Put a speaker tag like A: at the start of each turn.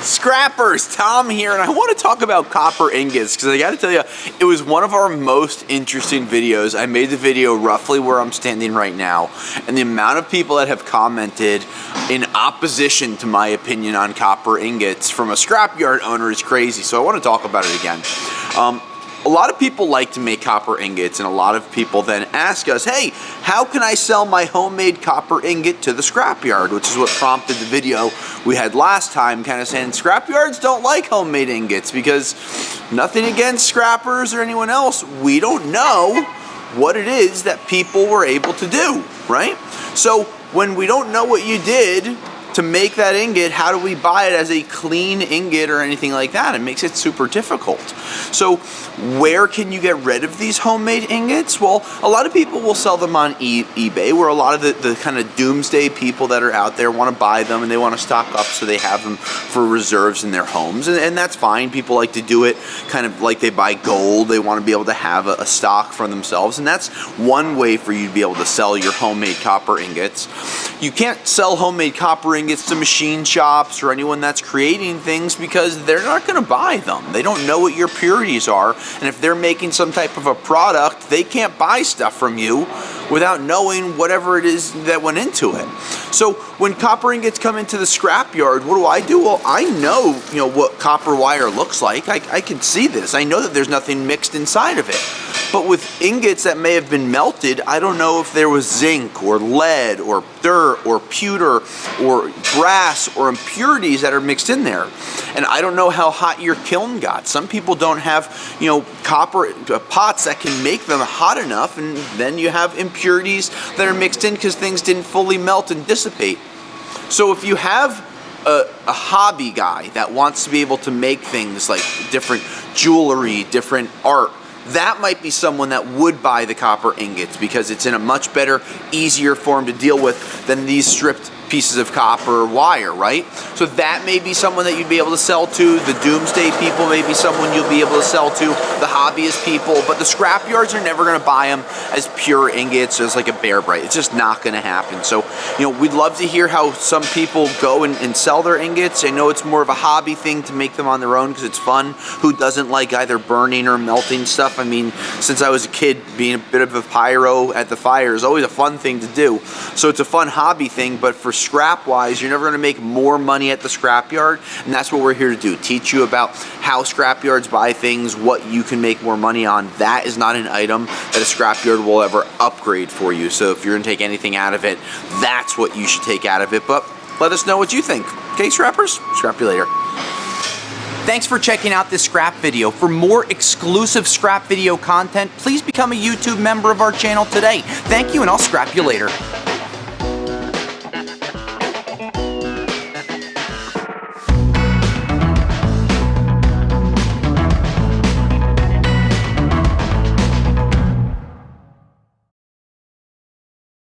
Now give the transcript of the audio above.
A: Scrappers, Tom here, and I want to talk about copper ingots because I got to tell you, it was one of our most interesting videos. I made the video roughly where I'm standing right now, and the amount of people that have commented in opposition to my opinion on copper ingots from a scrapyard owner is crazy, so I want to talk about it again. A lot of people like to make copper ingots, and a lot of people then ask us, hey, how can I sell my homemade copper ingot to the scrapyard? Which is what prompted the video we had last time, kind of saying scrapyards don't like homemade ingots because nothing against scrappers or anyone else, we don't know what it is that people were able to do, right? So when we don't know what you did to make that ingot, how do we buy it as a clean ingot or anything like that? It makes it super difficult. So where can you get rid of these homemade ingots? Well, a lot of people will sell them on eBay, where a lot of the kind of doomsday people that are out there want to buy them and they want to stock up so they have them for reserves in their homes. And that's fine. People like to do it kind of like they buy gold. They want to be able to have a stock for themselves. And that's one way for you to be able to sell your homemade copper ingots. You can't sell homemade copper ingots to machine shops or anyone that's creating things because they're not going to buy them. They don't know what your purities are, and if they're making some type of a product, they can't buy stuff from you without knowing whatever it is that went into it. So when copper ingots come into the scrapyard, what do? Well, I know, what copper wire looks like. I can see this. I know that there's nothing mixed inside of it. But with ingots that may have been melted, I don't know if there was zinc or lead or dirt or pewter or brass or impurities that are mixed in there. And I don't know how hot your kiln got. Some people don't have, copper pots that can make them hot enough, and then you have impurities that are mixed in because things didn't fully melt and dissipate. So if you have a hobby guy that wants to be able to make things like different jewelry, different art, that might be someone that would buy the copper ingots because it's in a much better, easier form to deal with than these stripped pieces of copper wire, right? So that may be someone that you'd be able to sell to. The doomsday people may be someone you'll be able to sell to. The hobbyist people, but the scrapyards are never going to buy them as pure ingots, as like a Bear Bright. It's just not going to happen. So, we'd love to hear how some people go and sell their ingots. I know it's more of a hobby thing to make them on their own because it's fun. Who doesn't like either burning or melting stuff? I mean, since I was a kid, being a bit of a pyro at the fire is always a fun thing to do. So it's a fun hobby thing, but for scrap wise, you're never going to make more money at the scrapyard, and that's what we're here to do, teach you about how scrapyards buy things, what you can make more money on. That is not an item that a scrapyard will ever upgrade for you. So if you're going to take anything out of it, that's what you should take out of it. But let us know what you think. Okay, scrappers? Scrap you later. Thanks for checking out this scrap video. For more exclusive scrap video content, please become a YouTube member of our channel today. Thank you, and I'll scrap you later.